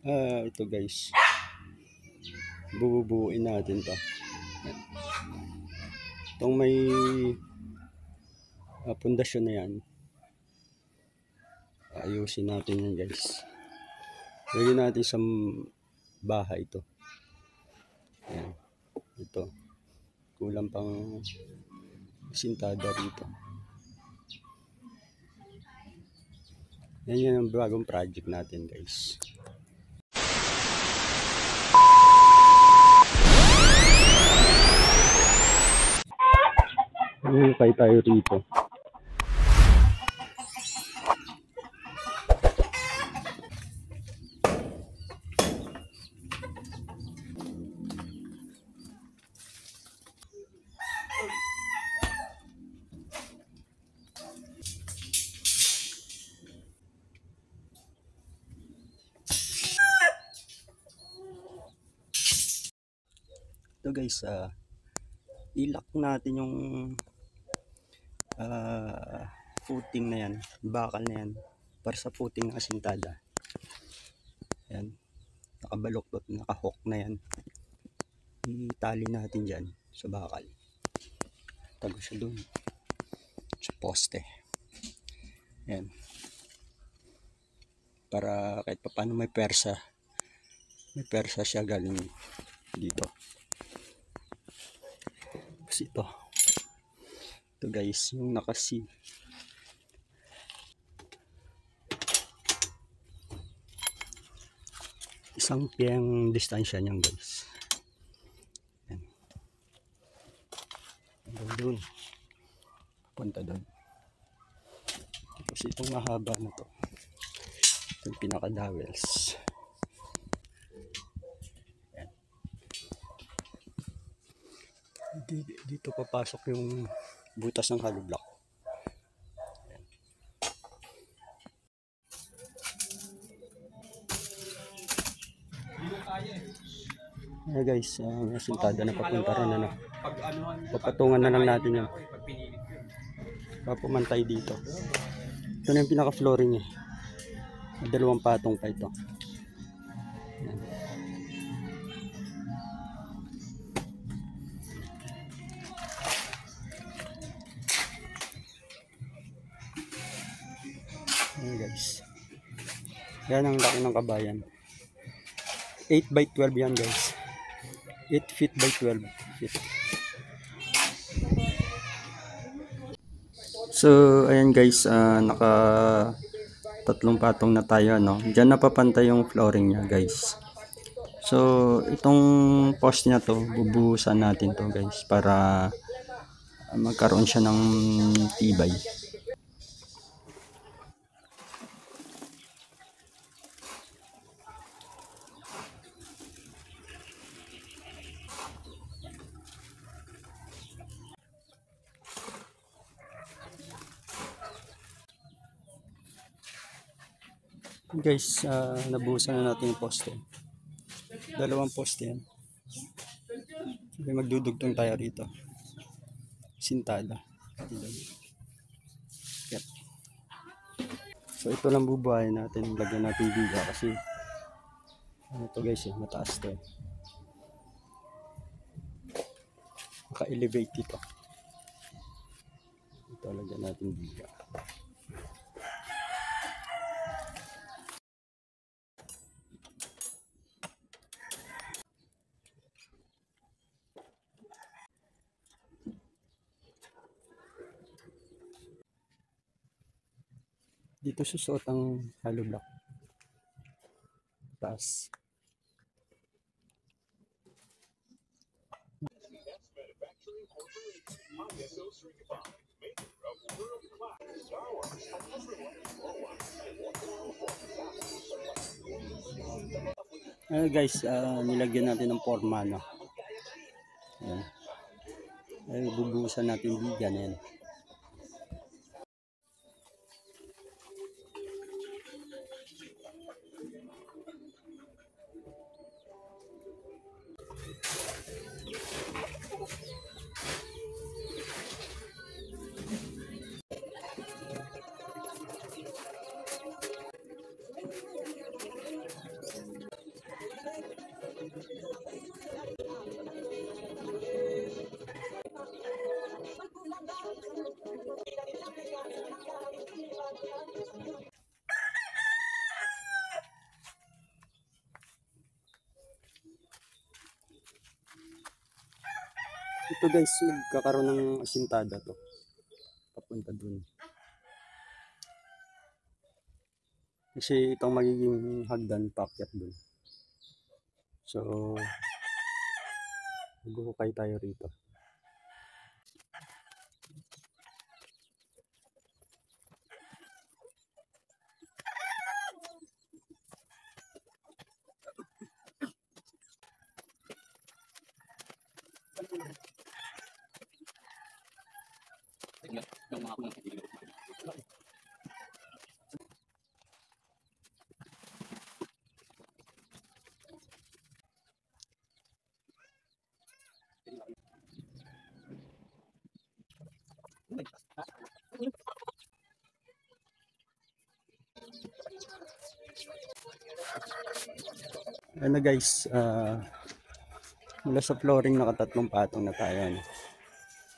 Ito guys, bububuin natin to. Itong may pundasyon na yan, ayusin natin yan guys. Lagyan natin sa bahay to. Ayan. Ito, kulang pang sintada rito. Yan ang bagong project natin guys. Hukay tayo rito. Ito guys, ilak natin yung footing na yan, bakal na yan, para sa footing ng asintada. Yan, nakabaloktot, nakahook na yan. Itali natin dyan sa bakal, tago siya dun sa poste. Yan, para kahit paano may persa siya galing dito. Kasi ito guys, yung nakasi, isang piyang distansya niyan guys. Yan, doon punta doon. Tapos itong mahaba na to, itong pinaka dowels. Dito papasok yung butas ng hollow block. Ayan guys, may sintada na papunta ron, ano. Papatungan na lang natin yan. Papumantay dito. Ito na yung pinaka flooring eh. Dalawang patong pa ito. Ayan. Ayan guys, yan ang laki ng kabayan. 8 by 12 yan guys, 8 feet by 12 feet. So ayan guys, naka tatlong patong na tayo, no? Diyan napapantay yung flooring nya guys. So itong post na to, bubuhusan natin to guys, para magkaroon siya ng tibay. Guys, nabuhusan na natin yung poste. Dalawang poste yan. Okay, magdudugtong tayo rito. Sintada. Yep. So ito lang bubuhayin natin. Lagyan natin biga kasi ano to guys, mataas to. Maka-elevate dito. Ito, lagyan natin biga. Dito susuot ang hollow block. Taas. Guys, nilagyan natin ng forma, no? Ayan. Ay, bubuhusan natin bigan yan. Ito guys, magkakaroon ng asintada to. Papunta dun. Kasi itong magiging hagdan paakyat dun. So, maghuhukay tayo rito. Ano guys, mula sa flooring nakatatlong patong na tayo. Ano?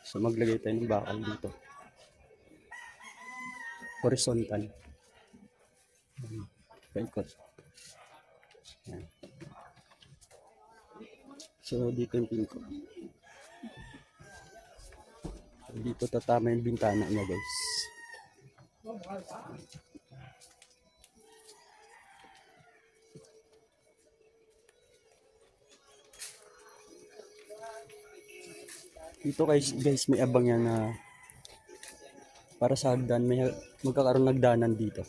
So maglagay tayo ng bakal dito. Horizontal. Paikot. Ayan. So dito yung pinto. So, dito tatama yung bintana niya guys. Dito guys may abang yan na para sa hagdan, may magkakaroon nagdanan dito.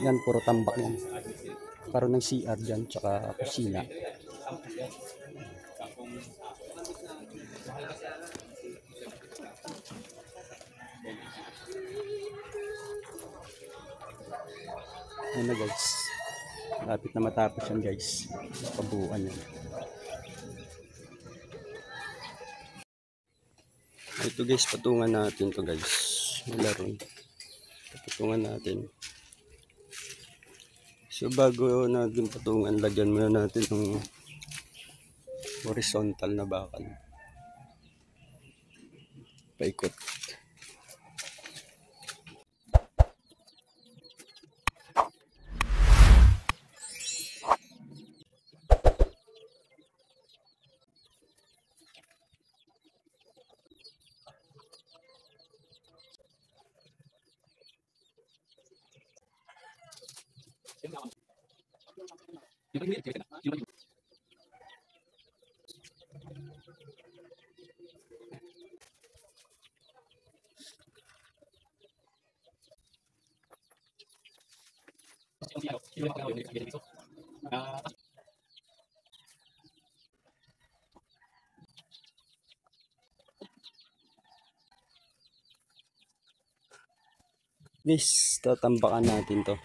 Yan, puro tambak yan. Karoon ng CR dyan, tsaka kusina. Ano na guys, lapit na matapos yan guys, pabuuan yan. Ito guys, patungan natin to guys, malaron. Patungan natin. So bago natin patungan, lagyan muna natin ng horizontal na bakal. Paikot. Guys, tatambakan natin to.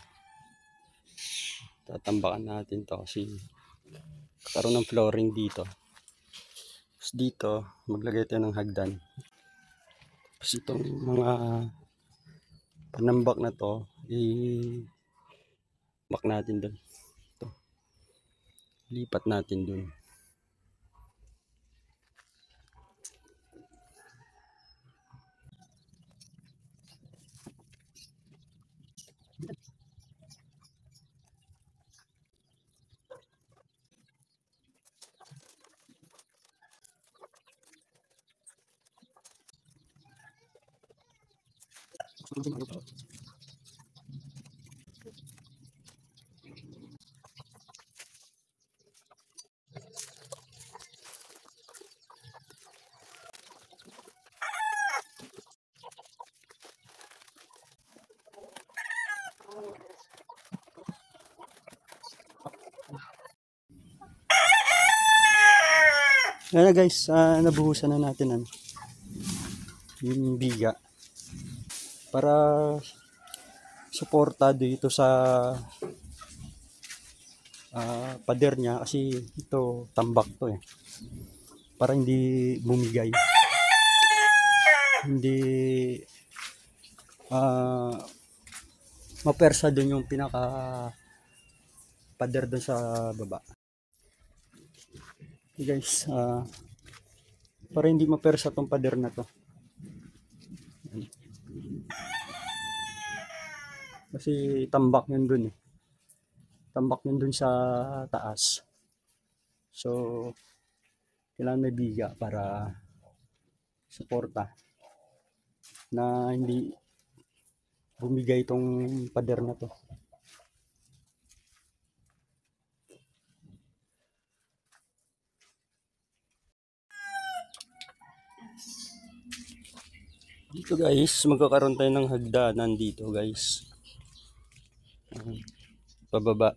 Kasi karoon ng flooring dito. Tapos dito, maglagay tayo ng hagdan. Tapos itong mga panambak na to, bak natin dun. Ito. Lipat natin dun. Ayan na guys, nabuhusan na natin yung biga para suporta dito sa pader niya, kasi ito tambak to para hindi bumigay, hindi mapersa dun yung pinaka pader dun sa baba. Okay guys, para hindi mapersa tong pader na to, kasi tambak yun dun tambak yun dun sa taas. So Kailangan may biga para suporta na hindi bumigay itong pader na to. Dito guys, magkakaroon tayo ng hagdanan dito guys. Pababa.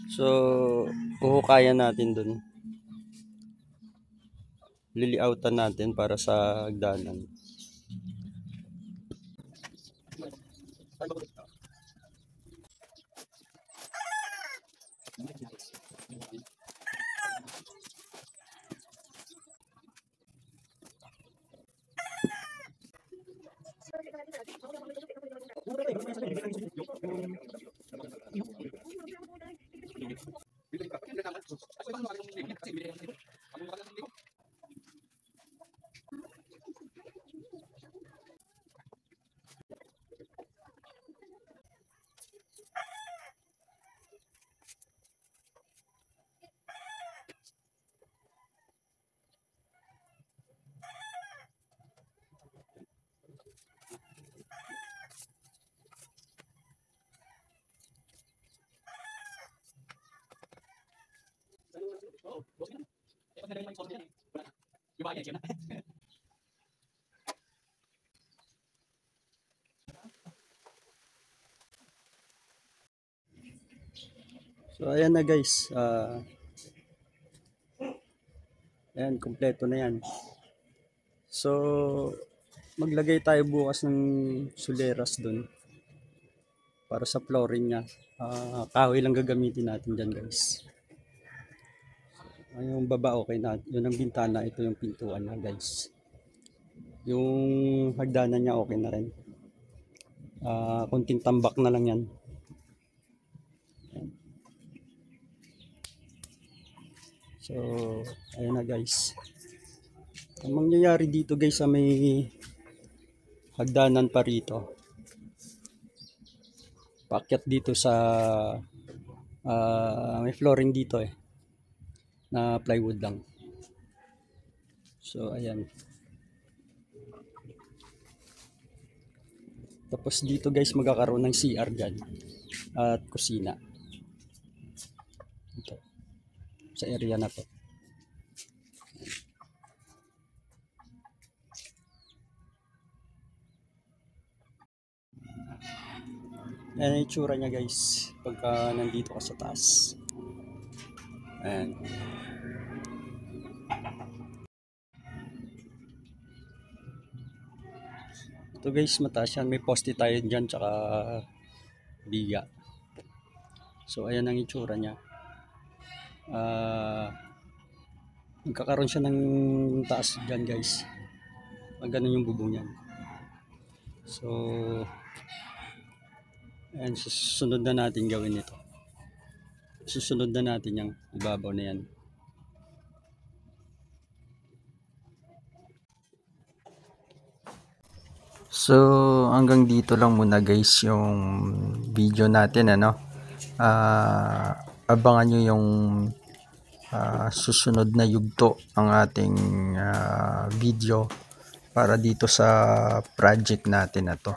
So, uhukayan natin dun. Lilioutan natin para sa hagdanan. So ayan na guys, ayan, kompleto na yan. So maglagay tayo bukas ng suleras dun para sa flooring niya. Kahoy lang gagamitin natin dyan guys. Yung baba okay na, yun ang bintana, ito yung pintuan niya guys. Yung hagdanan niya okay na rin. Kunting tambak na lang yan. So ayun na guys. Ang mangyayari dito guys sa may hagdanan pa rito, paakyat dito sa may flooring dito na plywood lang. So ayan. Tapos dito guys magkakaroon ng CR dyan at kusina ito sa area na to. Ayan yung itsura niya guys pagka nandito ka sa taas. Ayan. Ito guys, mataas yan. May poste tayo dyan tsaka biga. So ayan ang itsura niya. Magkakaroon siya ng taas dyan guys. Ganun yung bubong niyan. So ayan, susunod na natin gawin ito. Susunod na natin yung ibabaw na yan. So hanggang dito lang muna guys yung video natin abangan nyo yung susunod na yugto ng ating video para dito sa project natin na to.